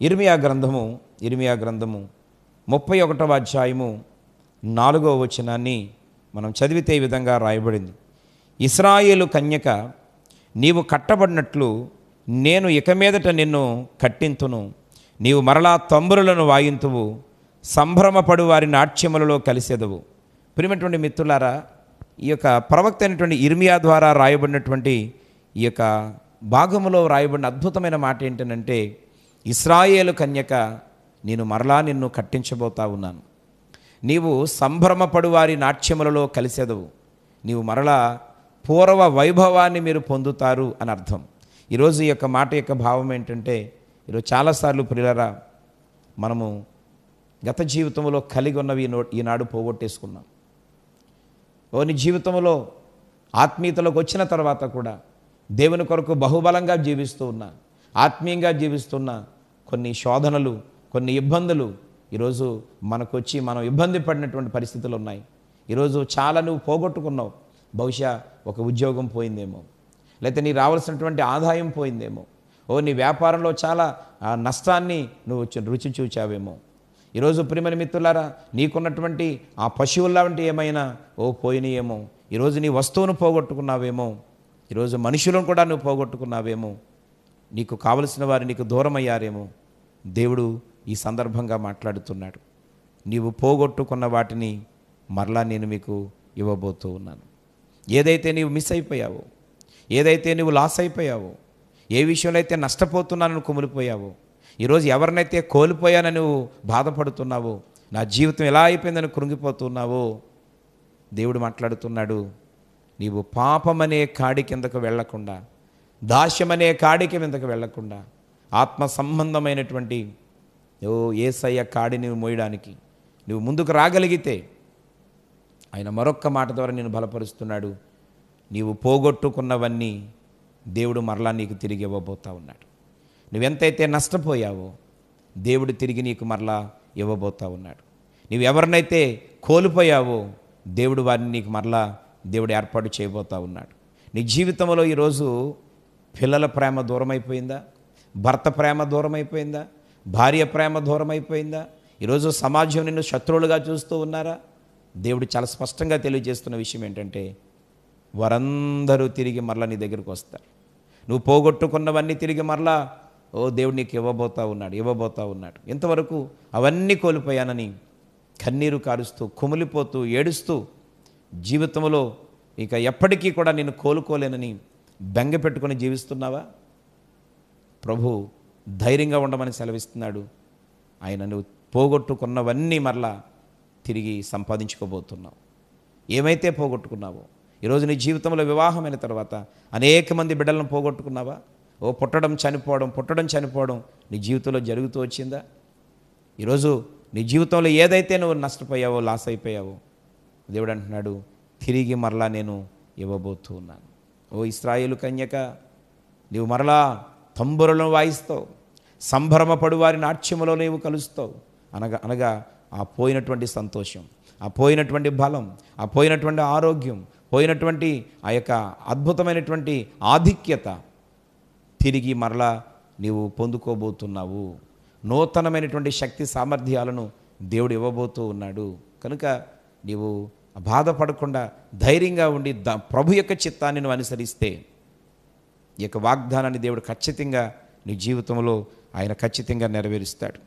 ఇర్మియా గ్రంథము 31వ అధ్యాయము 4వ వచనాన్ని మనం చదివితే ఈ విధంగా రాయబడింది. ఇశ్రాయేలు కన్యక, నీవు కట్టబడినట్లు నేను ఇక మీదట నిన్ను కట్టింతును, నీవు మరలా తంబురులను వాయింతువు, సంభ్రమపడు వారి నాట్యములలో కలిసెదవు. ప్రియమైనటువంటి మిత్రులారా, ఈ యొక్క ప్రవక్త అయినటువంటి ఇర్మియా ద్వారా రాయబడినటువంటి ఈ యొక్క భాగములో రాయబడిన అద్భుతమైన మాట ఏంటంటే, ఇశ్రాయేలు కన్యక, నేను మరలా నిన్ను కట్టించబోతా ఉన్నాను, నీవు సంభ్రమపడు వారి నాట్యములలో కలిసెదవు, నీవు మరలా పూర్వ వైభవాన్ని మీరు పొందుతారు అని అర్థం. ఈరోజు ఈ యొక్క మాట యొక్క భావం ఏంటంటే, ఈరోజు చాలాసార్లు ప్రియులారా మనము గత జీవితంలో కలిగి ఉన్నవి ఈనాడు పోగొట్టేసుకున్నాం. నీ జీవితంలో ఆత్మీయతలోకి వచ్చిన తర్వాత కూడా దేవుని కొరకు బహుబలంగా జీవిస్తూ ఉన్నా, ఆత్మీయంగా జీవిస్తున్న కొన్ని శోధనలు, కొన్ని ఇబ్బందులు ఈరోజు మనకు వచ్చి మనం ఇబ్బంది పడినటువంటి పరిస్థితులు ఉన్నాయి. ఈరోజు చాలా నువ్వు పోగొట్టుకున్నావు. బహుశా ఒక ఉద్యోగం పోయిందేమో, లేకపోతే నీ రావాల్సినటువంటి ఆదాయం పోయిందేమో, నీ వ్యాపారంలో చాలా నష్టాన్ని నువ్వు రుచి చూచావేమో. ఈరోజు ప్రియమైన మిత్రులారా, నీకున్నటువంటి ఆ పశువుల వంటి ఏమైనా పోయినాయేమో. ఈరోజు నీ వస్తువును పోగొట్టుకున్నావేమో, ఈరోజు మనుషులను కూడా నువ్వు పోగొట్టుకున్నావేమో, నీకు కావలసిన వారు నీకు దూరం అయ్యారేమో. దేవుడు ఈ సందర్భంగా మాట్లాడుతున్నాడు. నీవు పోగొట్టుకున్న వాటిని మరలా నేను మీకు ఇవ్వబోతూ ఉన్నాను. ఏదైతే నీవు మిస్ అయిపోయావో, ఏదైతే నువ్వు లాస్ అయిపోయావో, ఏ విషయంలో అయితే నష్టపోతున్నానని కుమిలిపోయావో, ఈరోజు ఎవరినైతే కోల్పోయానని నువ్వు బాధపడుతున్నావో, నా జీవితం ఎలా అయిపోయిందని కృంగిపోతున్నావో, దేవుడు మాట్లాడుతున్నాడు. నీవు పాపమనే కాడి కిందకు వెళ్లకుండా, దాస్యమనే కాడి కిందకు వెళ్లకుండా, ఆత్మ సంబంధమైనటువంటి యేసయ్య కాడి నువ్వు మోయడానికి నువ్వు ముందుకు రాగలిగితే ఆయన మరొక్క మాట ద్వారా నేను బలపరుస్తున్నాడు. నీవు పోగొట్టుకున్నవన్నీ దేవుడు మరలా నీకు తిరిగి ఇవ్వబోతా ఉన్నాడు. నువ్వెంతైతే నష్టపోయావో దేవుడు తిరిగి నీకు మరలా ఇవ్వబోతా ఉన్నాడు. నువ్వు ఎవరినైతే కోల్పోయావో దేవుడు వారిని నీకు మరలా దేవుడు ఏర్పాటు చేయబోతా ఉన్నాడు. నీ జీవితంలో ఈరోజు పిల్లల ప్రేమ దూరం అయిపోయిందా? భర్త ప్రేమ దూరం అయిపోయిందా? భార్య ప్రేమ దూరం అయిపోయిందా? ఈరోజు సమాజం నిన్ను శత్రువులుగా చూస్తూ ఉన్నారా? దేవుడు చాలా స్పష్టంగా తెలియజేస్తున్న విషయం ఏంటంటే, వారందరూ తిరిగి మరలా నీ దగ్గరికి వస్తారు. నువ్వు పోగొట్టుకున్నవన్నీ తిరిగి మరలా దేవుడు నీకు ఇవ్వబోతా ఉన్నాడు. ఇంతవరకు అవన్నీ కోల్పోయానని కన్నీరు కారుస్తూ, కుమిలిపోతూ, ఏడుస్తూ, జీవితంలో ఇక ఎప్పటికీ కూడా నేను కోలుకోలేనని బెంగ పెట్టుకొని జీవిస్తున్నావా? ప్రభు ధైర్యంగా ఉండమని సెలవిస్తున్నాడు. ఆయన నువ్వు పోగొట్టుకున్నవన్నీ మరలా తిరిగి సంపాదించుకోబోతున్నావు. ఏమైతే పోగొట్టుకున్నావో, ఈరోజు నీ జీవితంలో వివాహమైన తర్వాత అనేక మంది బిడ్డలను పోగొట్టుకున్నావా? పుట్టడం చనిపోవడం నీ జీవితంలో జరుగుతూ వచ్చిందా? ఈరోజు నీ జీవితంలో ఏదైతే నువ్వు నష్టపోయావో, లాస్ అయిపోయావో, దేవుడు అంటున్నాడు, తిరిగి మరలా నేను ఇవ్వబోతూ ఉన్నాను. ఇశ్రాయేలు కన్యక, నీవు మరలా తంబురలను వాయిస్తావు, సంభ్రమపడు వారి నాట్యములో నీవు కలుస్తావు. అనగా ఆ పోయినటువంటి సంతోషం, ఆ పోయినటువంటి బలం, ఆ పోయినటువంటి ఆరోగ్యం, పోయినటువంటి ఆ యొక్క అద్భుతమైనటువంటి ఆధిక్యత తిరిగి మరలా నీవు పొందుకోబోతున్నావు. నూతనమైనటువంటి శక్తి సామర్థ్యాలను దేవుడు ఇవ్వబోతూ ఉన్నాడు. కనుక నీవు బాధపడకుండా ధైర్యంగా ఉండి ప్రభు యొక్క చిత్తాన్ని నువ్వు అనుసరిస్తే ఈ యొక్క వాగ్దానాన్ని దేవుడు ఖచ్చితంగా నీ జీవితంలో ఆయన ఖచ్చితంగా నెరవేరుస్తాడు.